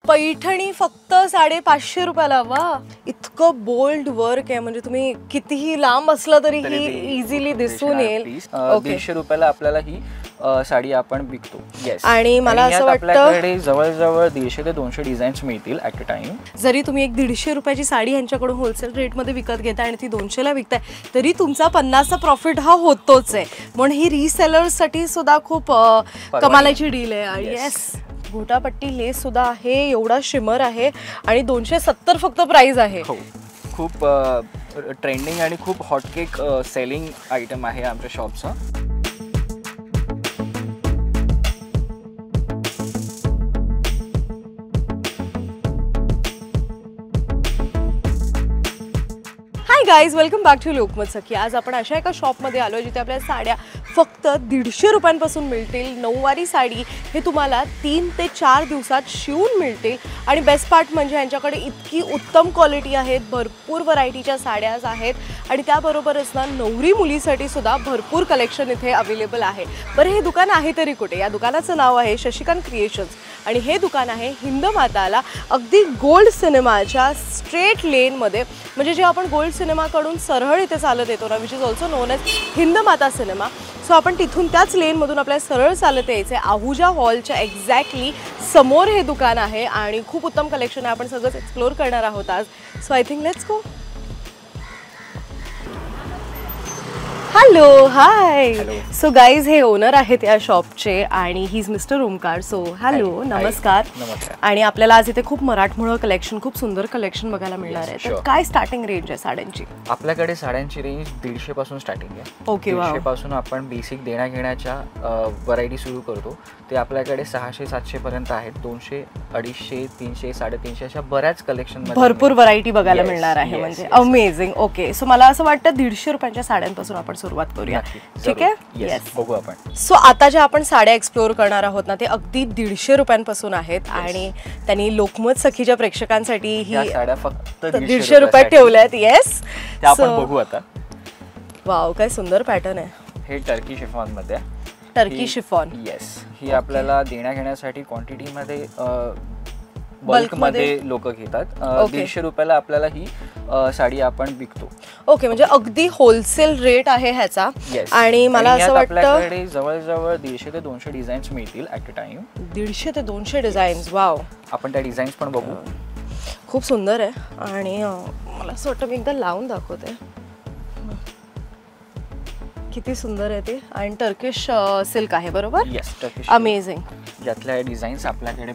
पैठणी फक्त 550 रुपयाला. वा, इतकं बोल्ड वर्क आहे, म्हणजे तुम्ही कितीही लांब असला तरी ही इझिली दिसून येईल. 150 रुपयाला आपल्याला ही साडी आपण विकतो. आणि मला असं वाटतं आपल्याकडे जवळजवळ 150 ते 200 डिझाईन्स मिळतील ॲट अ टाइम. जरी तुम्ही एक 150 रुपयाची साडी यांच्याकडून होलसेल रेटमध्ये विकत घेताय आणि ती 200ला विकताय, तरी तुमचा 50चा प्रॉफिट हा होतोच आहे. म्हणून ही रिसेलर्ससाठी सुद्धा खूप कमालाची डील आहे. येस, गोटापट्टी लेस सुद्धा आहे, एवढा शिमर आहे आणि 270 फक्त प्राइस आहे. खूप ट्रेंडिंग आणि खूप हॉटकेक सेलिंग आयटम आहे आमच्या शॉपचा. Hi guys, welcome back to Lokmat Sakhi. आज आपण अशा एका शॉपमध्ये आलो जिथे आपल्या साड्या फक्त 150 रुपयांपासून मिळतील. नऊवारी साडी हे तुम्हाला 3 ते 4 दिवसात शिवून मिळतील. आणि बेस्ट पार्ट म्हणजे यांच्याकडे इतकी उत्तम क्वालिटी आहेत, भरपूर व्हरायटीच्या साड्या आहेत आणि त्याबरोबरच ना नवरी मुलीसाठी सुद्धा भरपूर कलेक्शन इथे अवेलेबल आहे. बरं, हे दुकान आहे तरी कुठे? या दुकानाचं नाव आहे शशिकांत क्रिएशन्स आणि हे दुकान आहे हिंदमाताला अगदी गोल्ड सिनेमाच्या स्ट्रेट लेनमध्ये. म्हणजे जे आपण गोल्ड सिनेमाकडून सरळ इथे चालत येतो ना, which is also known as Hindmata cinema. So आपण तिथून त्याच लेनमधून आपल्याला सरळ चालत यायचं आहे. आहुजा हॉलच्या एक्झॅक्टली समोर हे दुकान आहे आणि खूप उत्तम कलेक्शन आहे. आपण सगळंच एक्सप्लोर करणार आहोत आज. So I think let's go. Hello, high. So guys, हे ओनर आहेत या शॉपचे आणि he is mister Omkar. So hello, नमस्कार. आणि आपल्याला आज इथे खूप मराठमोळं कलेक्शन, खूप सुंदर कलेक्शन बघायला मिळणार आहे. तर काय स्टार्टिंग रेंज आहे साड्यांची? आपल्याकडे साड्यांची रेंज 150 पासून स्टार्टिंग आहे. ओके, 150 पासून आपण बेसिक देण्या घेण्याच्या व्हरायटी सुरू करतो. ते आपल्याकडे 600-700 पर्यंत आहेत. 200, 250, 300, 350 अशा बऱ्याच कलेक्शन, भरपूर व्हरायटी बघायला मिळणार आहे. म्हणजे अमेझिंग. ओके, सो मला असं वाटतं 150 रुपयांच्या साड्यांपासून आपण सुरुवात करूया. ठीक आहे, येस, बघू आपण. सो आता ज्या आपण साड्या एक्सप्लोर करणार आहोत ना, ते अगदी 150 रुपयांपासून आहेत आणि त्यांनी लोकमत सखीच्या प्रेक्षकांसाठी ही साड्या फक्त 150 रुपयात ठेवल्या आहेत. येस, त्या आपण बघू आता. वाव, काय सुंदर पॅटर्न आहे. हे टर्की शिफॉन मध्ये, टर्की शिफॉन. येस, ही आपल्याला देण्या घेण्यासाठी क्वांटिटीमध्ये बल्कमध्ये लोक घेतात. 150 रुपयाला आपल्याला ही साडी आपण विकतो. ओके, म्हणजे अगदी होलसेल रेट आहे ह्याचा. आणि मला असं वाटतं आपल्याकडे जवळजवळ 150 ते 200 डिझाईन्स मिळतील ॲट अ टाइम. 150 ते 200 डिझाईन्स. वाव, आपण त्या डिझाईन्स पण बघू. खूप सुंदर आहे आणि मला असं वाटतं मी एकदा लावून दाखवते. किती सुंदर आहे ते. आणि टर्किश सिल्क आहे, बरोबर? Yes, Turkish. अमेझिंग. ज्यातल्या डिझाईन्स आपल्याकडे,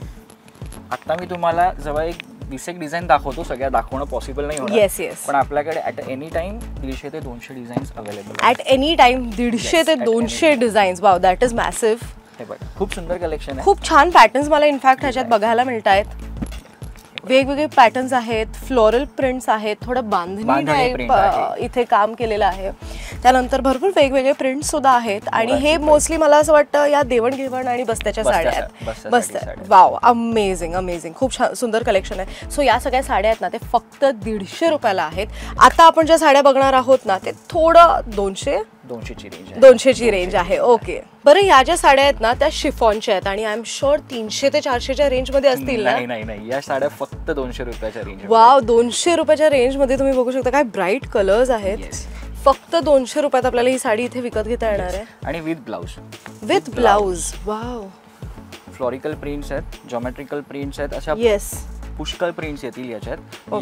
आता मी तुम्हाला जवळ एक डिझाईन दाखवतो. सगळ्या दाखवणं पॉसिबल नाही होणार. Yes yes. पण आपल्याकडे ॲट एनी टाइम 150 ते 200 designs available. At any time 150 ते 200 designs. Wow, that is massive. हे बघ, खूप सुंदर कलेक्शन आहे. खूप छान पॅटर्न्स मला इनफॅक्ट ह्याच्यात बघायला मिळत आहेत. वेगवेगळे पॅटर्न्स आहेत, फ्लोरल प्रिंट्स आहेत, थोडं बांधणी टाईप इथे काम केलेलं आहे. त्यानंतर भरपूर वेगवेगळे प्रिंट्स सुद्धा आहेत आणि हे मोस्टली मला असं वाटतं या देवणघेवण आणि बस्त्याच्या साड्या आहेत. बस्त्या. Wow, amazing amazing. खूप छान सुंदर कलेक्शन आहे. सो या सगळ्या साड्या आहेत ना, ते फक्त 150 रुपयाला आहेत. आता आपण ज्या साड्या बघणार आहोत ना, ते थोडं 200 ची रेंज आहे. ओके, बरं, या ज्या साड्या आहेत ना त्या शिफॉनच्या आहेत आणि आय एम शुअर 300 ते 400च्या रेंजमध्ये असतील ना? नाही, या साड्या फक्त 200 रुपयाच्या रेंज. वाव, 200 रुपयाच्या रेंजमध्ये तुम्ही बघू शकता. काय ब्राईट कलर्स आहेत. फक्त 200 रुपयात आपल्याला ही साडी इथे विकत घेता येणार आहे. आणि विथ ब्लाउज. वाव, फ्लोरिकल प्रिंट्स आहेत, जॉमेट्रिकल प्रिंट्स आहेत, अशा येस पुष्कळ प्रिंट्स येतील याच्यात.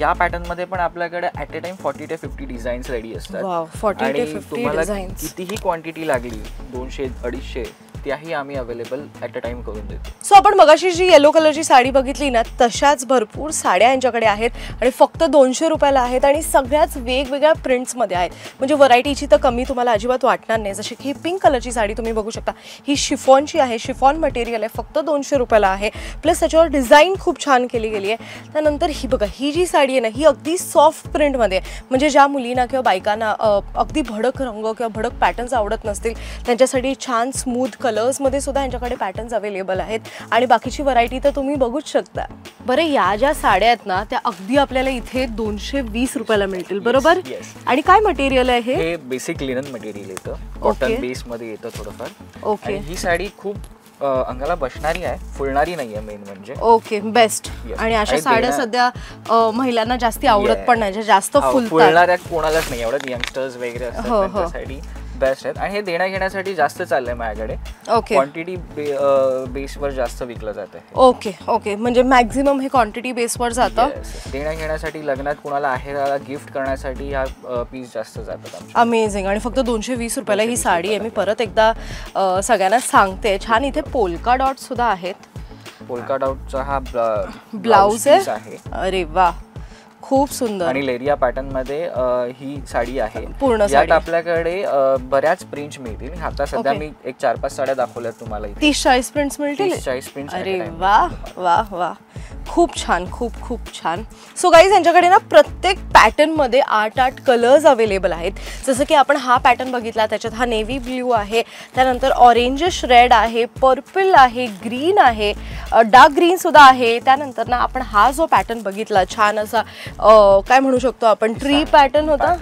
या पॅटर्न मध्ये पण आपल्याकडे ॲट अ टाइम 40 ते 50 डिझाईन्स रेडी असतात. आणि तुम्हाला कितीही क्वांटिटी लागली, 200, 250, त्याही आम्ही अवेलेबल ॲट अ टाइम करून देतो. सो आपण मगाशी जी येलो कलरची साडी बघितली ना, तशाच भरपूर साड्या यांच्याकडे आहेत आणि फक्त 200 रुपयाला आहेत आणि सगळ्याच वेगवेगळ्या प्रिंट्समध्ये आहेत. म्हणजे व्हरायटीची तर कमी तुम्हाला अजिबात वाटणार नाही. जशी की ही पिंक कलरची साडी तुम्ही बघू शकता, ही शिफॉनची आहे, शिफॉन मटेरियल आहे, फक्त 200 रुपयाला आहे. प्लस त्याच्यावर डिझाईन खूप छान केली गेली आहे. त्यानंतर ही बघा, ही जी साडी आहे ना, ही अगदी सॉफ्ट प्रिंटमध्ये आहे. म्हणजे ज्या मुलींना किंवा बायकांना अगदी भडक रंग किंवा भडक पॅटर्न्स आवडत नसतील, त्यांच्यासाठी छान स्मूथ कलर्समध्ये सुद्धा यांच्याकडे पॅटर्न्स अवेलेबल आहेत आणि बाकीची व्हरायटी तर तुम्ही बघूच शकता. बरं, या ज्या साड्या आहेत ना, त्या अगदी आपल्याला इथे 220 रुपयाला मिळतील, बरोबर? आणि काय मटेरियल आहे हे? बेसिक लिनन मटेरियल येतं, कॉटन बेस मध्ये येतं थोडंफार. ओके, ही साडी खूप अंगाला बसणारी आहे, फुलणारी नाहीये मेन म्हणजे. Okay, best. आणि अशा साड्या सध्या महिलांना जास्ती आवडत पण नाही, जास्त फुलणाऱ्या कोणालाच नाही आवडत, यंगस्टर्स वगैरे असतात त्यांच्यासाठी बेस्ट आहेत. आणि हे देण्या घेण्यासाठी जास्त चाललंय माझ्याकडे. ओके, क्वांटिटी बेसवर जास्त विकलं जातं. ओके ओके, म्हणजे मॅक्झिमम हे क्वांटिटी बेसवर जातं. देण्या घेण्यासाठी, लग्नात कोणाला आहे गिफ्ट करण्यासाठी ह्या पीस जास्त जातात. अमेझिंग. आणि फक्त 220 रुपयाला ही साडी आहे. मी परत एकदा सगळ्यांना सांगते. छान इथे पोल्का डॉट सुद्धा आहेत. पोल्का डॉटचा हा ब्लाउज आहे. अरे वा, खूप सुंदर. आणि लेरिया पॅटर्न मध्ये ही साडी आहे पूर्ण. यात आपल्याकडे बऱ्याच प्रिंट्स मिळतील. आता सध्या मी एक 4-5 साड्या दाखवल्यात तुम्हाला. 30-40 प्रिंट्स मिळतील. 30-40 प्रिंट्स. अरे वा वा वा, खूप छान, खूप खूप छान. सो गाईज, यांच्याकडे ना प्रत्येक पॅटर्न मध्ये 8 कलर्स अवेलेबल आहेत. जसं की आपण हा पॅटर्न बघितला, त्याच्यात हा नेव्ही ब्ल्यू आहे, त्यानंतर ऑरेंजिश रेड आहे, पर्पल आहे, ग्रीन आहे, डार्क ग्रीन सुद्धा आहे. त्यानंतर ना आपण हा जो पॅटर्न बघितला, छान असा काय म्हणू शकतो आपण, ट्री पॅटर्न होता,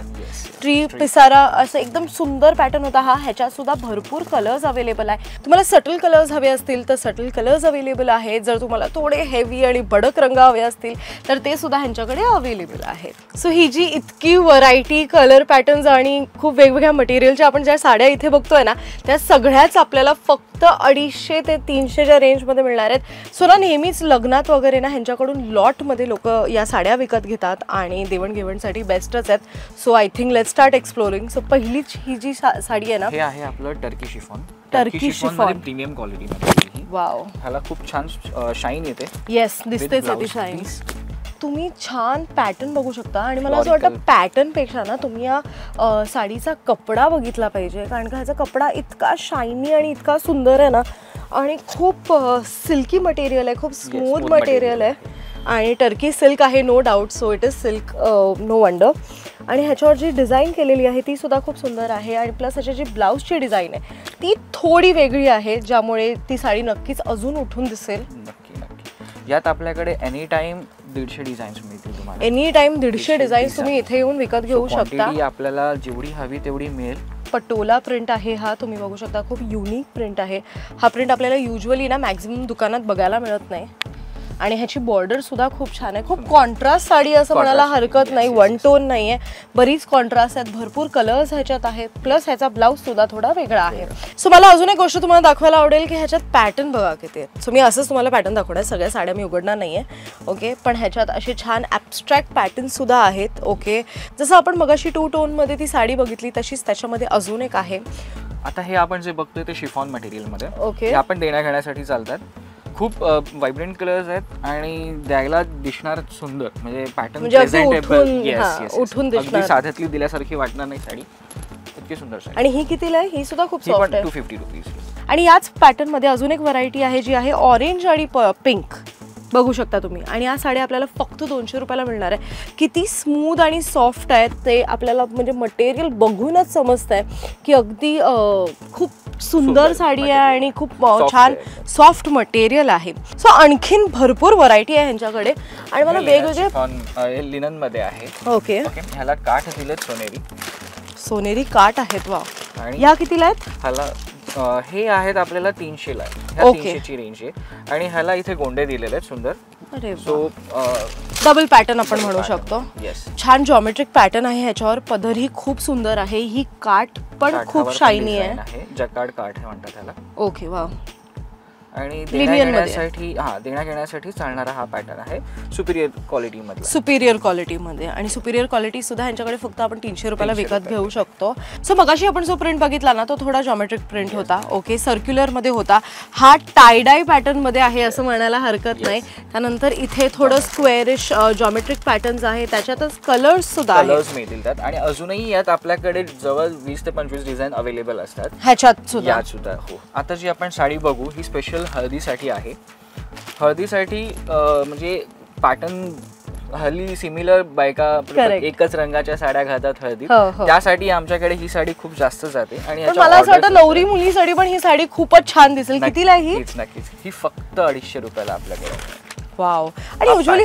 ट्री पिसारा, असं एकदम सुंदर पॅटर्न होता हा. ह्याच्यात सुद्धा भरपूर कलर्स अवेलेबल आहे. तुम्हाला सटल कलर्स हवे असतील तर सटल कलर्स अवेलेबल आहेत. जर तुम्हाला थोडे हेवी आणि भडक रंग हवे असतील तर ते सुद्धा ह्यांच्याकडे अवेलेबल आहेत. सो ही जी इतकी व्हरायटी, कलर पॅटर्न्स आणि खूप वेगवेगळ्या मटेरियलच्या आपण ज्या साड्या इथे बघतोय ना, त्या सगळ्याच आपल्याला फक्त 250 ते 300च्या रेंजमध्ये मिळणार आहेत. सो ना नेहमीच लग्नात वगैरे ना ह्यांच्याकडून लॉटमध्ये लोक या साड्या विकत घेतात आणि देवणघेवणसाठी बेस्टच आहेत. So I think let's start exploring. So पहिलीच ही जी साडी आहे ना, हे आहे आपलं Turkey chiffon. Turkey chiffon premium quality मध्ये. वाव, ह्याला खूप छान शाईन येते. येस, दिसतेच ती शाईन. तुम्ही छान पॅटर्न बघू शकता. आणि मला असं वाटतं पॅटर्न पेक्षा ना तुम्ही या साडीचा कपडा बघितला पाहिजे, कारण का ह्याचा कपडा इतका शायनी आणि इतका सुंदर आहे ना, आणि खूप सिल्की मटेरियल आहे, खूप स्मूथ मटेरियल आहे. आणि टर्की सिल्क आहे, no doubt. So it is silk, no wonder. आणि ह्याच्यावर जी डिझाईन केलेली आहे ती सुद्धा खूप सुंदर आहे. आणि प्लस ह्याची जी ब्लाऊजची डिझाईन आहे ती थोडी वेगळी आहे, ज्यामुळे ती साडी नक्कीच अजून उठून दिसेल. नक्की नक्की. यात आपल्याकडे एनी टाइम 150 डिझाईन्स मिळतील तुम्हाला. एनी टाइम 150 डिझाईन्स तुम्ही इथे येऊन विकत घेऊ शकता. आपल्याला जेवढी हवी तेवढी मिळेल. पटोला प्रिंट आहे हा, तुम्ही बघू शकता. खूप युनिक प्रिंट आहे हा. प्रिंट आपल्याला युजली ना मॅक्झिमम दुकानात बघायला मिळत नाही. आणि ह्याची बॉर्डर सुद्धा खूप छान आहे. खूप कॉन्ट्रास्ट साडी असं म्हणायला हरकत नाही. वन टोन नाही आहे, बरीच कॉन्ट्रास्ट आहेत, भरपूर कलर्स ह्याच्यात आहेत. प्लस ह्याचा ब्लाऊज सुद्धा थोडा वेगळा आहे. सो मला अजून एक गोष्ट तुम्हाला दाखवायला आवडेल की ह्याच्यात पॅटर्न बघा किती आहेत. सो मी असंच तुम्हाला पॅटर्न दाखवणार, सगळ्या साड्या मी उघडणार नाही आहे. ओके, पण ह्याच्यात असे छान ॲब्स्ट्रॅक्ट पॅटर्न सुद्धा आहेत. ओके, जसं आपण मगाशी 2 टोनमध्ये ती साडी बघितली तशीच त्याच्यामध्ये अजून एक आहे. आता हे आपण जे बघतोय ते शिफॉन मटेरियलमध्ये. ओके, हे आपण देण्या घेण्यासाठी चालतात. खूप व्हायब्रंट कलर्स आहेत आणि द्यायला दिसणार सुंदर, म्हणजे पॅटर्न प्रेझेंटेबल, उठून दिसणार, साध्यातली दिल्यासारखी वाटणार नाही साडी. इतकी सुंदर साडी. आणि ही कितीला आहे? ही सुद्धा खूप सॉफ्ट आहे, 250 रुपीज. आणि याच पॅटर्न मध्ये अजून एक व्हरायटी आहे जी आहे ऑरेंज आणि पिंक. बघू शकता तुम्ही. आणि या साड्या आपल्याला फक्त 200 रुपयाला मिळणार आहे. किती स्मूथ आणि सॉफ्ट आहेत ते आपल्याला म्हणजे मटेरियल बघूनच समजतंय की अगदी खूप सुंदर साडी आहे आणि खूप छान सॉफ्ट मटेरियल आहे. सो आणखीन भरपूर व्हरायटी आहे ह्यांच्याकडे. आणि मला वेगवेगळे लिनन मध्ये आहे. ओके, ह्याला काठ दिलेत सोनेरी. सोनेरी काठ आहेत. वा, आणि ह्या कितीला आहेत? ह्याला हे आहेत आपल्याला 300ला आहे. ह्या 300ची रेंज आहे. आणि ह्याला इथे गोंडे दिलेले आहेत सुंदर. अरे, सो डबल पॅटर्न आपण म्हणू शकतो. येस, छान जॉमेट्रिक पॅटर्न आहे ह्याच्यावर. पदर ही खूप सुंदर आहे. ही काठ पण खूप शायनी आहे. जकार्ड काठ म्हणतात ह्याला. ओके, वा. आणि देण्या घेण्यासाठी चालणारा हा पॅटर्न आहे सुपिरियर क्वालिटीमध्ये. सुपिरियर क्वालिटीमध्ये. आणि सुपिरियर क्वालिटी सुद्धा ह्यांच्याकडे फक्त आपण 300 रुपयाला विकत घेऊ शकतो. सो मगाशी आपण जो प्रिंट बघितला ना तो थोडा जॉमेट्रिक प्रिंट होता. ओके, सर्क्युलर मध्ये होता. हा टायडाय पॅटर्न मध्ये आहे असं म्हणायला हरकत नाही. त्यानंतर इथे थोडं स्क्वेअरिश जॉमेट्रिक पॅटर्न्स आहे. त्याच्यातच कलर्स सुद्धा कलर्स मिळतील त्यात. आणि अजूनही यात आपल्याकडे जवळ 20 ते 25 डिझाईन अवेलेबल असतात ह्याच्यात सुद्धा. हो. आता जी आपण साडी बघू ही स्पेशल हळदीसाठी आहे. हळदीसाठी म्हणजे पॅटर्न हल्ली सिमिलर बायका एकच रंगाच्या साड्या घालतात हळदी. त्यासाठी आमच्याकडे ही साडी खूप जास्त जाते. आणि मला असं वाटतं नवरी मुलीसाठी पण ही साडी खूपच छान दिसेल. कितीला ही? नक्कीच ही फक्त 250 रुपयाला आपल्याकडे. वाव. आणि युजली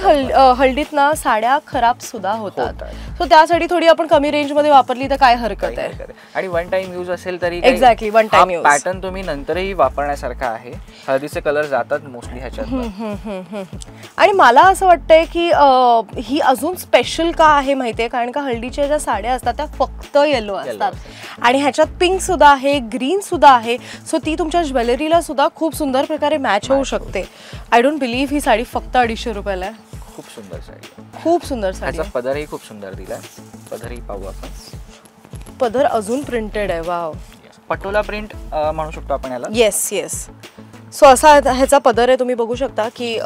हळदीत ना साड्या खराब सुद्धा होतात. सो त्यासाठी थोडी आपण कमी रेंज मध्ये वापरली तर काय हरकत आहे. आणि वन टाइम यूज असेल तरी exactly one time use. Pattern तुम्ही नंतरही वापरण्यासारखा आहे. हळदीचे कलर जातात मोस्टली ह्याच्यात. आणि मला असं वाटतंय की ही अजून स्पेशल का आहे माहितीये, कारण का हळदीच्या ज्या साड्या असतात त्या फक्त येलो असतात आणि ह्याच्यात पिंक सुद्धा आहे, ग्रीन सुद्धा आहे. सो ती तुमच्या ज्वेलरीला सुद्धा खूप सुंदर प्रकारे मॅच होऊ शकते. आय डोंट बिलीव्ह ही साडी फक्त 250 रुपयाला आहे. खूप सुंदर साडी, खूप सुंदर साडी. ह्याचा पदरही खूप सुंदर दिलाय. पदरही पाहू आपण. पदर अजून प्रिंटेड आहे. वाव. पटोला प्रिंट म्हणू शकतो आपण याला. Yes yes. सो असा ह्याचा पदर आहे. तुम्ही बघू शकता की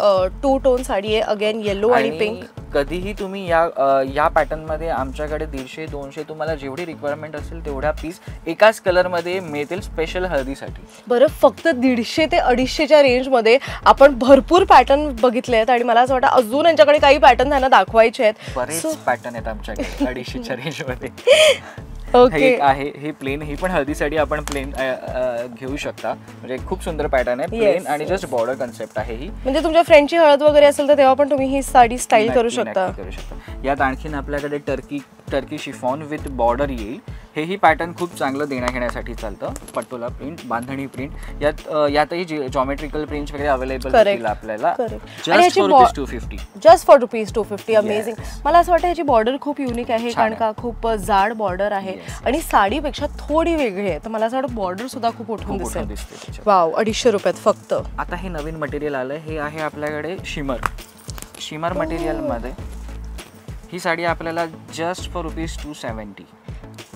2 टोन साडी आहे. अगेन येलो आणि पिंक. कधीही तुम्ही या पॅटर्न मध्ये आमच्याकडे 150-200 तुम्हाला जेवढी रिक्वायरमेंट असेल तेवढ्या पीस एकाच कलर मध्ये मिळतील स्पेशल हळदीसाठी. बरं, फक्त 150 ते 250च्या रेंज मध्ये आपण भरपूर पॅटर्न बघितले आहेत आणि मला असं वाटतं अजून यांच्याकडे काही पॅटर्न त्यांना दाखवायचे आहेत. बरेच पॅटर्न आहेत आमच्याकडे 250च्या रेंज मध्ये. ओके आहे ही प्लेन, ही पण हळदीसाठी आपण प्लेन घेऊ शकता. म्हणजे खूप सुंदर पॅटर्न आहे. प्लेन आणि जस्ट बॉर्डर कन्सेप्ट आहे ही. म्हणजे तुमच्या फ्रेंडची हळद वगैरे असेल तर तेव्हा पण तुम्ही ही साडी स्टाईल करू शकता. यात आणखीन आपल्याकडे टर्की शिफॉन विथ बॉर्डर येईल. हेही पॅटर्न खूप चांगलं देण्याघेण्यासाठी चालतं. पटोला प्रिंट, बांधणी प्रिंट, यातही जॉमेट्रिकल प्रिंट्स वगैरे अवेलेबल असतील आपल्याला. Just for ₹250. Just for ₹250. Amazing. मला असं वाटतं याची बॉर्डर खूप युनिक आहे, कारण का खूप जाड बॉर्डर आहे आणि साडीपेक्षा थोडी वेगळी आहे. तर मला असं वाटतं बॉर्डर सुद्धा खूप उठून दिसते. वाव. 250 रुपयात फक्त. आता हे नवीन मटेरियल आलंय. हे आहे आपल्याकडे शिमर मटेरियल मध्ये. ही साडी आपल्याला जस्ट फॉर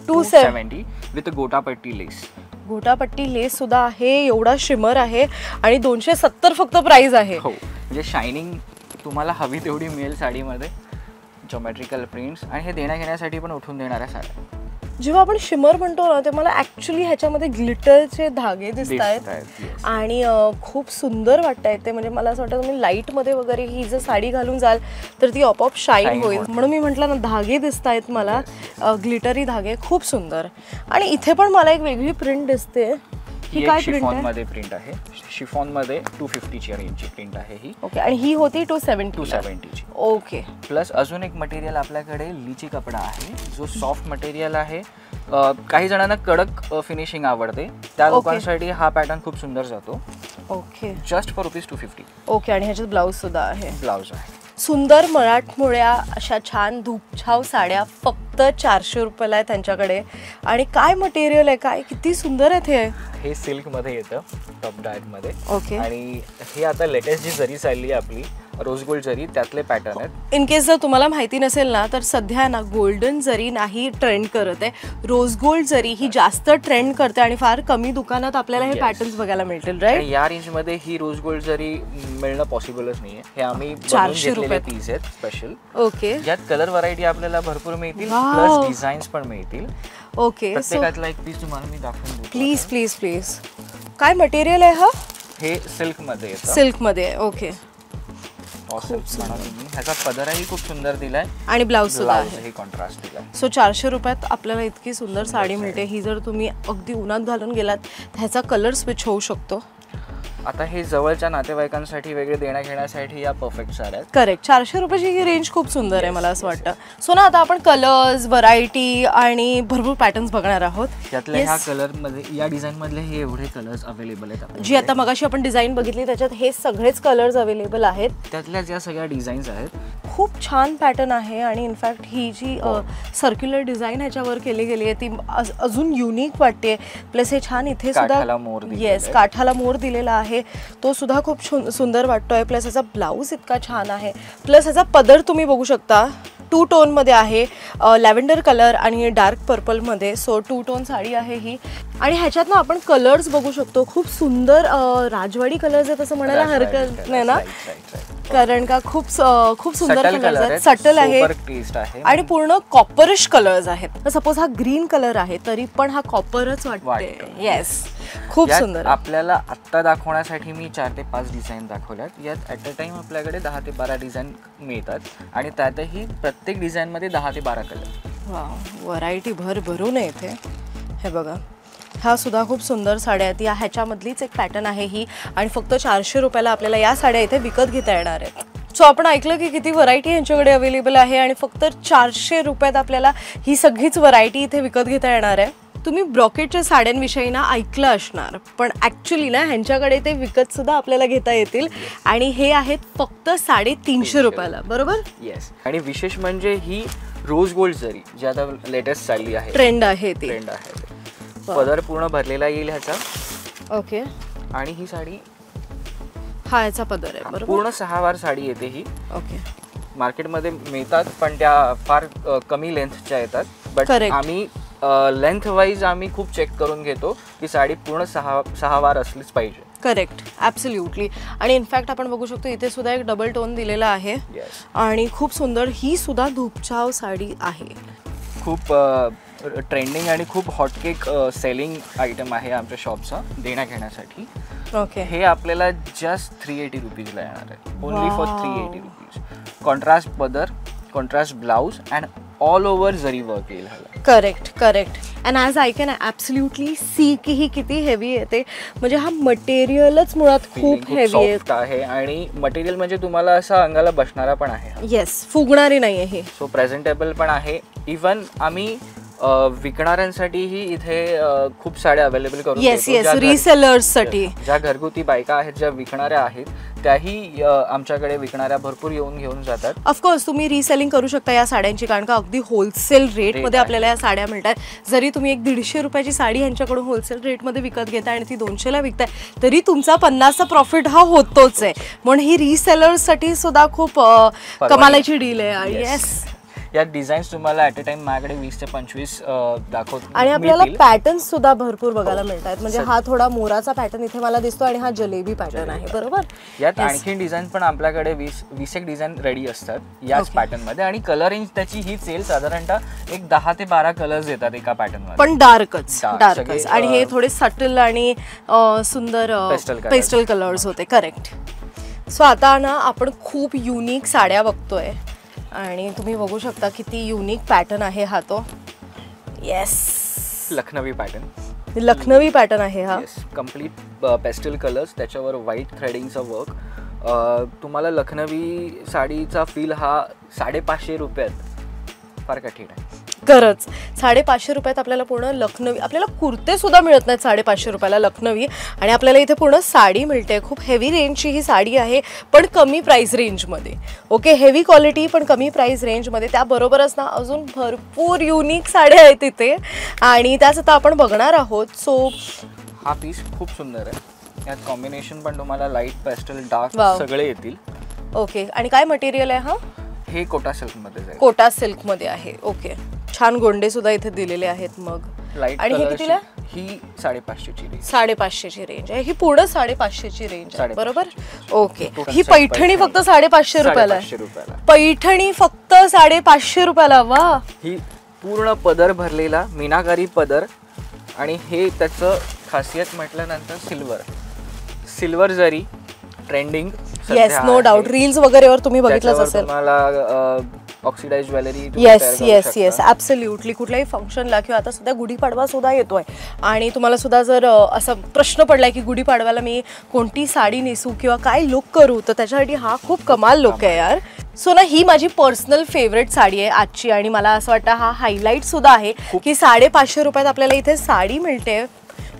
₹270 विथ गोटापट्टी लेस. गोटापट्टी लेस सुद्धा आहे. एवढा शिमर आहे आणि 270 फक्त प्राइस आहे. हो, म्हणजे शायनिंग तुम्हाला हवी तेवढी मिळेल साडीमध्ये. जॉमेट्रिकल प्रिंट्स आणि हे देण्याघेण्यासाठी पण उठून देणाऱ्या साड्या. जेव्हा आपण शिमर म्हणतो ना, ते मला ऍक्च्युली ह्याच्यामध्ये ग्लिटरचे धागे दिसत आहेत आणि खूप सुंदर वाटत आहेत ते. म्हणजे मला असं वाटतं तुम्ही लाईट मध्ये वगैरे ही जर साडी घालून जाल तर ती आपोआप शाईन होईल. म्हणून मी म्हटलं ना, धागे दिसत आहेत मला, ग्लिटरी धागे. खूप सुंदर. आणि इथे पण मला एक वेगळी प्रिंट दिसते. ही काय प्रिंट आहे? मध्ये प्रिंट आहे. शिफॉन मध्ये 250 रेंजची प्रिंट आहे ही. ओके. आणि ही होती 270 ची. ओके. प्लस अजून एक मटेरियल आपल्याकडे लीची कपडा आहे, जो सॉफ्ट मटेरियल आहे. काही जणांना कडक फिनिशिंग आवडते, त्या लोकांसाठी हा पॅटर्न खूप सुंदर जातो. ओके. Just for ₹250. ओके. आणि ह्याच्यात ब्लाऊज सुद्धा आहे. ब्लाऊज आहे. सुंदर मराठमोळ्या अशा छान धूपछाव साड्या फक्त 400 रुपयाला आहे त्यांच्याकडे. आणि काय मटेरियल आहे, काय किती सुंदर आहे. हे सिल्क मध्ये येतं, टॉप डायट मध्ये. ओके. आणि हे आता लेटेस्ट जी जरी चालली आहे आपली रोज गोल्ड जरी, त्यातले पॅटर्न आहेत. इन केस जर तुम्हाला माहिती नसेल ना, तर सध्या ना गोल्डन जरी नाही ट्रेंड करत आहे, रोज गोल्ड जरी ही जास्त ट्रेंड करते आणि फार कमी दुकानात आपल्याला हे पॅटर्न्स बघायला मिळतील. राईट. या रेंज मध्ये ही रोज गोल्ड जरी मिळणं पॉसिबलच नाहीये. हे आम्ही 400 रुपये पीस आहेत स्पेशल. ओके. यात कलर व्हरायटी आपल्याला भरपूर मिळतील, प्लस डिझाईन्स पण मिळतील. ओके. प्रत्येकातला एक पीस तुम्हाला मी दाखवून देतो. Please please please. काय मटेरियल आहे हा? हे सिल्क मध्ये येतं. सिल्क मध्ये. ओके. ह्याचा पदरही खूप सुंदर दिलाय आणि ब्लाऊज सुद्धा आहे, कॉन्ट्रास्ट दिलाय. सो 400 रुपयात आपल्याला इतकी सुंदर साडी मिळते. ही जर तुम्ही अगदी उन्हात घालून गेलात ह्याचा कलर स्विच होऊ शकतो. आता हे जवळच्या नातेवाईकांसाठी वेगळे देण्याघेण्यासाठी या परफेक्ट साड्या आहेत. करेक्ट. 400 रुपयाची ही रेंज खूप सुंदर आहे मला असं वाटतं. सो ना, आता आपण कलर्स, व्हरायटी आणि भरपूर पॅटर्न्स बघणार आहोत. त्यातल्या ह्या कलर मध्ये, या डिझाईन मधले हे एवढे कलर्स अवेलेबल आहेत. जी आता मगाशी आपण डिझाईन बघितली त्याच्यात हे सगळेच कलर्स अवेलेबल आहेत. त्यातल्याच या सगळ्या डिझाईन्स आहेत. खूप छान पॅटर्न आहे आणि इनफॅक्ट ही जी सर्क्युलर डिझाईन ह्याच्यावर केली गेली आहे ती अजून युनिक वाटते. प्लस हे छान इथे सुद्धा येस काठाला मोर दिलेला आहे, तो सुद्धा खूप सुंदर वाटतोय. प्लस याचा ब्लाऊज इतका छान आहे. प्लस ह्याचा पदर तुम्ही बघू शकता 2 टोन मध्ये आहे, लॅव्हेंडर कलर आणि डार्क पर्पल मध्ये. सो 2 टोन साडी आहे ही. आणि ह्याच्यात ना आपण कलर्स बघू शकतो. खूप सुंदर राजवाडी कलर्स आहेत असं म्हणायला हरकत नाही ना, कारण का खूप सुंदर कलर्स आहेत, सटल आहे आणि पूर्ण कॉपरिश कलर्स आहेत. सपोज हा ग्रीन कलर आहे तरी पण हा कॉपरच वाटते. येस. खूप सुंदर. आपल्याला आत्ता दाखवण्यासाठी मी 4 ते 5 डिझाईन दाखवल्यात. यात ॲट अ टाइम आपल्याकडे 10 ते 12 डिझाईन मिळतात आणि त्यातही प्रत्येक डिझाईन मध्ये 10 ते 12 कलर. वाव. व्हरायटी भरभरून आहे इथे. हे बघा, हा सुद्धा खूप सुंदर साड्या आहेत. ह्याच्यामधलीच एक पॅटर्न आहे ही आणि फक्त 400 रुपयाला आपल्याला या साड्या इथे विकत घेता येणार आहेत. सो आपण ऐकलं की किती व्हरायटी यांच्याकडे अवेलेबल आहे आणि फक्त 400 रुपयात आपल्याला ही सगळीच व्हरायटी इथे विकत घेता येणार आहे. तुम्ही ब्रॉकेटच्या साड्यांविषयी ना ऐकलं असणार, पण ॲक्च्युली ना ह्यांच्याकडे ते विकत सुद्धा आपल्याला घेता येतील आणि हे आहेत फक्त 350 रुपयाला, बरोबर? येस. आणि विशेष म्हणजे ही रोज गोल्ड जरी जी आता लेटेस्ट चालली आहे, ट्रेंड आहे ती. ट्रेंड आहे. पदर पूर्ण भरलेला येईल ह्याचा. ओके. आणि ही साडी हा याचा पदर आहे, बरोबर? पूर्ण 6 वार साडी येते ही. ओके. मार्केटमध्ये मिळतात पण त्या फार कमी लेंथच्या येतात. बट आम्ही लेंथ वाईज आम्ही खूप चेक करून घेतो की साडी पूर्ण 6 वार असलीच पाहिजे. Correct, absolutely. आणि इनफॅक्ट आपण बघू शकतो इथे सुद्धा एक डबल टोन दिलेला आहे आणि खूप सुंदर ही सुद्धा धूपछाव साडी आहे. खूप ट्रेंडिंग आणि खूप हॉटकेक सेलिंग आयटम आहे आमच्या शॉपचा देण्या घेण्यासाठी. ओके. हे आपल्याला जस्ट 380 रुपीजला येणार आहे. Only for 380 rupees. कॉन्ट्रास्ट पदर, contrast blouse and all over zari work येईल ह्याला. Correct correct. And as I can absolutely see की ही किती हेवी येते. म्हणजे हा मटेरियलच मुळात खूप हेवी आहे आणि मटेरियल म्हणजे तुम्हाला असा अंगाला बसणारा पण आहे. येस, फुगणारी नाही आहे. सो प्रेझेंटेबल पण आहे. इवन आम्ही विकणाऱ्यांसाठीही इथे खूप साड्या अवेलेबल करून येस येस रिसेलर्ससाठी. ज्या घरगुती बायका आहेत, ज्या विकणाऱ्या आहेत, त्याही आमच्याकडे विकणाऱ्या भरपूर घेऊन जातात. ऑफकोर्स तुम्ही रिसेलिंग करू शकता या साड्यांची, कारण का अगदी होलसेल रेटमध्ये आपल्याला या साड्या मिळतात. जरी तुम्ही एक 150 रुपयाची साडी यांच्याकडून होलसेल रेटमध्ये विकत घेताय आणि ती 200ला विकताय, तरी तुमचा 50चा प्रॉफिट हा होतोच आहे. म्हणून ही रिसेलर्ससाठी सुद्धा खूप कमालाची डील आहे. येस. या डिझाईन्स तुम्हाला ॲट अ टाइम माझ्याकडे 20 ते 25 दाखवतो. आणि आपल्याला पॅटर्न्स सुद्धा भरपूर बघायला मिळतात. म्हणजे हा थोडा मोराचा पॅटर्न इथे मला दिसतो आणि हा जलेबी पॅटर्न आहे, बरोबर? यात आणखी डिझाईन पण आपल्याकडे 20 एक डिझाईन रेडी असतात याच पॅटर्न मध्ये. आणि कलर रेंज त्याची ही सेल साधारणतः एक 10 ते 12 कलर्स येतात एका पॅटर्न मध्ये, पण डार्कच. आणि हे थोडे सटल आणि सुंदर पेस्टल कलर्स होते. करेक्ट. सो आता ना आपण खूप युनिक साड्या बघतोय आणि तुम्ही बघू शकता किती युनिक पॅटर्न आहे हा तो. Yes, Lucknowi pattern. Lucknowi pattern आहे हा. कम्प्लीट पेस्टल कलर्स, त्याच्यावर व्हाईट थ्रेडिंगचा वर्क. तुम्हाला लखनवी साडीचा फील हा 550 रुपयात फार कठीण आहे. खरंच 550 रुपयात आपल्याला पूर्ण लखनवी, आपल्याला कुर्ते सुद्धा मिळत नाहीत 550 रुपयाला लखनवी, आणि आपल्याला इथे पूर्ण साडी मिळते. खूप हेवी रेंजची ही साडी आहे पण कमी प्राइस रेंजमध्ये. ओके, हेवी क्वालिटी पण कमी प्राइस रेंजमध्ये. त्याबरोबरच ना अजून भरपूर युनिक साड्या आहेत इथे आणि त्याच आता आपण बघणार आहोत. सो हा पीस खूप सुंदर आहे. यात कॉम्बिनेशन पण तुम्हाला लाईट, पेस्टल, डार्क सगळे येतील. ओके. आणि काय मटेरियल आहे हा? हे कोटा सिल्क मध्ये आहे. कोटा सिल्क मध्ये आहे. ओके. छान गोंडे सुद्धा इथे दिलेले आहेत. मग लाईट. आणि हे कितीला? ही 550 ची रेंज. 550 ची रेंज आहे. ही पूर्ण 550 ची रेंज आहे, बरोबर? ओके. ही पैठणी फक्त 550 रुपयाला. पैठणी फक्त 550 रुपयाला. वा. ही पूर्ण पदर भरलेला मीनाकारी पदर आणि हे त्याचं खासियत म्हटल्यानंतर सिल्वर जरी trending. Yes, no doubt. Reels वगैरेवर तुम्ही बघितलंच असेल. तुम्हाला oxidise jewellery. Yes yes yes, absolutely. कुठल्याही फंक्शनला किंवा आता सध्या गुढीपाडवा सुद्धा येतोय आणि तुम्हाला सुद्धा जर असा प्रश्न पडलाय की गुढीपाडव्याला मी कोणती साडी नेसू किंवा काय लुक करू, तर त्याच्यासाठी हा खूप कमाल लुक आहे यार. सो ना ही माझी पर्सनल फेवरेट साडी आहे आजची आणि मला असं वाटतं हा हायलाईट सुद्धा आहे की 550 रुपयात आपल्याला इथे साडी मिळते,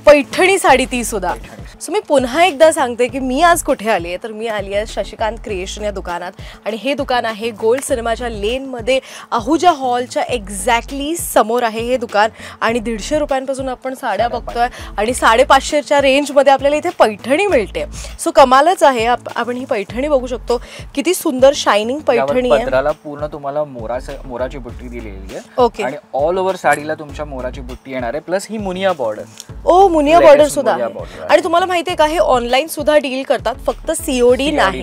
पैठणी साडी ती सुद्धा. सो मी पुन्हा एकदा सांगते की मी आज कुठे आली आहे, तर मी आली आहे शशिकांत क्रिएशन या दुकानात. आणि हे दुकान आहे गोल्ड सिनेमाच्या लेनमध्ये आहुजा हॉलच्या एक्झॅक्टली समोर आहे हे दुकान. आणि 150 रुपयांपासून आपण साड्या बघतोय आणि 550च्या रेंजमध्ये आपल्याला इथे पैठणी मिळते. सो कमालच आहे. आपण ही पैठणी बघू शकतो, किती सुंदर शायनिंग पैठणी आहे. पदराला पूर्ण तुम्हाला मोराची बुट्टी दिलेली आहे. ओके. आणि ऑल ओव्हर साडीला तुमच्या मोराची बुट्टी येणार आहे. प्लस ही मुनिया बॉर्डर. ओ, मुनिया बॉर्डर सुद्धा आहे. आणि तुम्हाला माहिती आहे का हे ऑनलाईन सुद्धा डील करतात, फक्त COD नाही.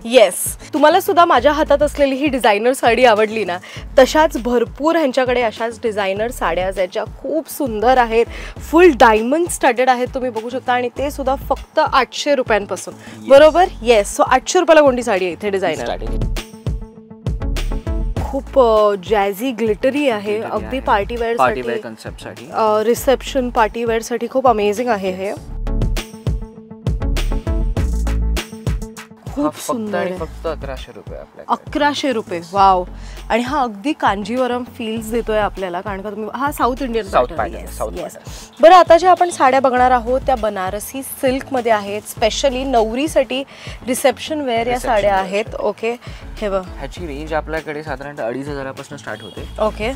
येस. तुम्हाला सुद्धा माझ्या हातात असलेली ही डिझायनर साडी आवडली ना, तशाच भरपूर ह्यांच्याकडे अशाच डिझायनर साड्या आहेत ज्या खूप सुंदर आहेत, फुल डायमंड स्टडेड आहेत, तुम्ही बघू शकता. आणि ते सुद्धा फक्त 800 रुपयांपासून, बरोबर? येस. सो 800 रुपयाला कोणती साडी आहे इथे डिझायनर. खूप जॅझी ग्लिटरी आहे, अगदी पार्टीवेअर कन्सेप्टसाठी, रिसेप्शन पार्टीवेअरसाठी खूप अमेझिंग आहे हे. खूप सुंदर, फक्त 1100 रुपये आपल्याला. 1100 रुपये. वाव. आणि हा अगदी कांजीवरम फील्स देतोय आपल्याला, कारण का तुम्ही हा साऊथ इंडियन पॅटर्न. बरं, आता जे आपण साड्या बघणार आहोत त्या बनारसी सिल्क मध्ये आहेत. स्पेशली नवरीसाठी रिसेप्शन वेअर या साड्या आहेत. ओके, हे बघ, ह्याची रेंज आपल्याकडे साधारणतः 2500 पासून स्टार्ट होते. Okay.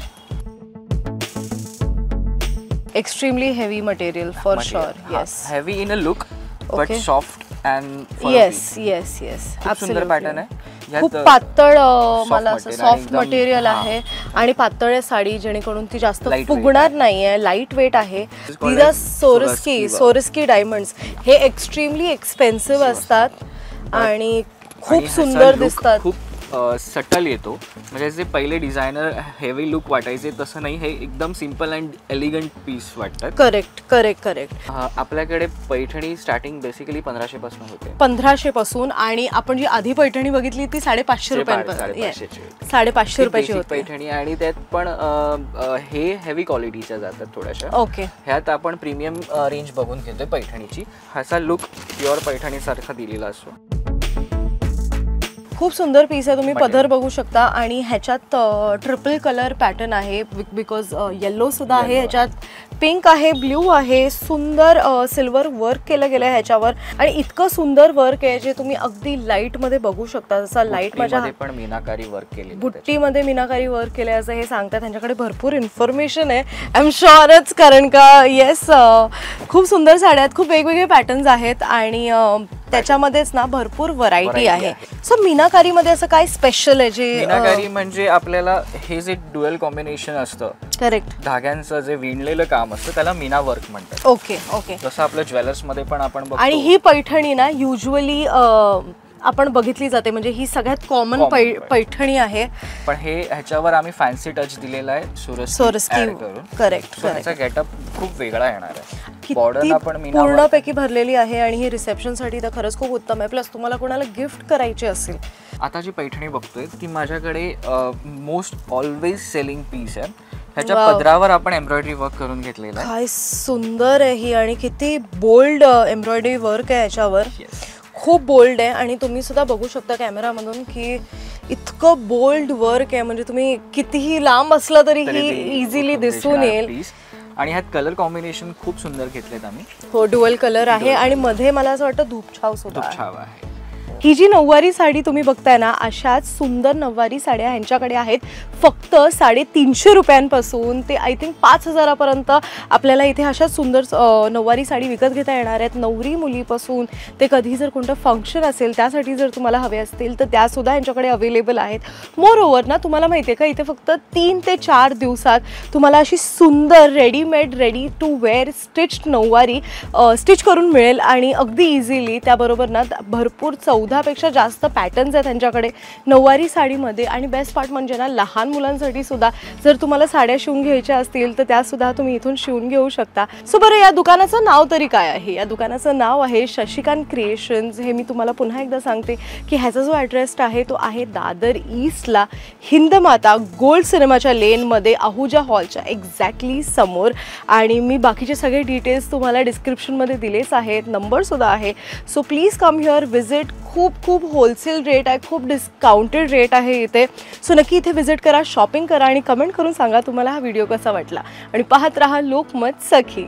Extremely heavy material for sure. Yes, heavy in a look but soft and yes yes yes. सुंदर पॅटर्न आहे. खूप पातळ, मला असं सॉफ्ट मटेरियल आहे आणि पातळ आहे साडी, जेणेकरून ती जास्त फुगणार नाहीये. लाईट वेट आहे. These are Swarovski diamonds. हे एक्स्ट्रीमली एक्सपेन्सिव्ह असतात आणि खूप सुंदर दिसतात. खूप सटल येतो, म्हणजे जे पहिले डिझायनर हेवी लुक वाटायचे तसं नाही, हे एकदम सिम्पल अँड एलिगंट पीस वाटतात. Correct correct correct. आपल्याकडे पैठणी स्टार्टिंग बेसिकली 1500 पासून होते. 1500 पासून. आणि आपण जी आधी पैठणी बघितली ती 550 रुपयांपर्यंत. 550 रुपयाची होती पैठणी. आणि त्यात पण हे हेवी क्वालिटीच्या जातात थोड्याशा. ओके. ह्यात आपण प्रीमियम रेंज बघून घेतोय पैठणीची. ह्याचा लुक प्युअर पैठणी सारखा दिलेला असतो. खूप सुंदर पीस आहे. तुम्ही पदर बघू शकता आणि ह्याच्यात ट्रिपल कलर पॅटर्न आहे, बिकॉज येल्लो सुद्धा आहे, ह्याच्यात पिंक आहे, ब्ल्यू आहे. सुंदर सिल्वर वर्क केलं गेलं आहे ह्याच्यावर आणि इतकं सुंदर वर्क आहे जे तुम्ही अगदी लाईट मध्ये बघू शकता. जसा लाईट माझ्या पण मीनाकारी वर्क केले, बुट्टीमध्ये मीनाकारी वर्क केले असं हे सांगतात. त्यांच्याकडे भरपूर इन्फॉर्मेशन आहे, आय एम शुअरच, कारण का येस खूप सुंदर साड्या आहेत, खूप वेगवेगळे पॅटर्न्स आहेत आणि त्याच्यामध्येच ना भरपूर व्हरायटी आहे. सो मीनाकारी मध्ये असं काय स्पेशल आहे जे? मीनाकारी म्हणजे आपल्याला हे जे ड्युअल कॉम्बिनेशन असतं, करेक्ट, धाग्यांचं जे विणलेलं काम असतं त्याला मीना वर्क म्हणतात. Okay okay. जसं आपल्या ज्वेलर्स मध्ये पण आपण बघतो. आणि ही पैठणी ना युजुअली आपण बघितली जाते, म्हणजे ही सगळ्यात कॉमन पैठणी आहे. पण हे ह्याच्यावर आम्ही फॅन्सी टच दिलेला आहे सोरस्की करून. करेक्ट. ह्याचा गेटअप खूप वेगळा येणार आहे. किती पूर्णपैकी भरलेली आहे आणि ही रिसेप्शन साठी तर खरंच खूप उत्तम आहे. प्लस तुम्हाला कोणाला गिफ्ट करायची असेल. आता जी पैठणी बघतोय ती माझ्याकडे मोस्ट ऑलवेज सेलिंग पीस आहे. ह्याच्या पदरावर आपण एम्ब्रॉयडरी वर्क करून घेतलेलं आहे. काय सुंदर आहे ही, आणि किती बोल्ड एम्ब्रॉयडरी वर्क आहे ह्याच्यावर. खूप बोल्ड आहे आणि तुम्ही सुद्धा बघू शकता कॅमेरामधून की इतकं बोल्ड वर्क आहे, म्हणजे तुम्ही कितीही लांब असला तरी ही इझिली दिसून येईल. आणि ह्यात कलर कॉम्बिनेशन खूप सुंदर घेतलेत आम्ही. हो, डुअल कलर आहे आणि मध्ये मला असं वाटतं धूपछाव सुद्धा आहे. ही जी नऊवारी साडी तुम्ही बघताय ना, अशाच सुंदर नऊवारी साड्या ह्यांच्याकडे आहेत. फक्त 350 रुपयांपासून ते आय थिंक 5000 पर्यंत आपल्याला इथे अशाच सुंदर नऊवारी साडी विकत घेता येणार आहेत. नवरी मुलीपासून ते कधी जर कोणतं फंक्शन असेल त्यासाठी जर तुम्हाला हवे असतील तर त्यासुद्धा यांच्याकडे अवेलेबल आहेत. मोर ओव्हर ना, तुम्हाला माहिती आहे का, इथे फक्त 3 ते 4 दिवसात तुम्हाला अशी सुंदर readymade, ready to wear stitched Nauvari stitch करून मिळेल आणि अगदी इझिली. त्याबरोबर ना भरपूर 14पेक्षा जास्त पॅटर्न्स आहेत त्यांच्याकडे नऊवारी साडीमध्ये. आणि बेस्ट पार्ट म्हणजे ना, लहान मुलांसाठी सुद्धा जर तुम्हाला साड्या शिवून घ्यायच्या असतील तर त्या सुद्धा तुम्ही इथून शिवून घेऊ शकता. सो बरं, या दुकानाचं नाव तरी काय आहे? या दुकानाचं नाव आहे शशिकांत क्रिएशन्स. हे मी तुम्हाला पुन्हा एकदा सांगते की ह्याचा जो ॲड्रेस आहे तो आहे दादर ईस्टला, हिंदमाता गोल्ड सिनेमाच्या लेनमध्ये, आहुजा हॉलच्या एक्झॅक्टली समोर. आणि मी बाकीचे सगळे डिटेल्स तुम्हाला डिस्क्रिप्शनमध्ये दिलेच आहेत, नंबरसुद्धा आहे. So please come here, visit. खूप खूप होलसेल रेट आहे, खूप डिस्काउंटेड रेट आहे इथे. सो नक्की इथे विजिट करा, शॉपिंग करा आणि कमेंट करून सांगा तुम्हाला हा व्हिडिओ कसा वाटला. आणि पाहत रहा लोकमत सखी.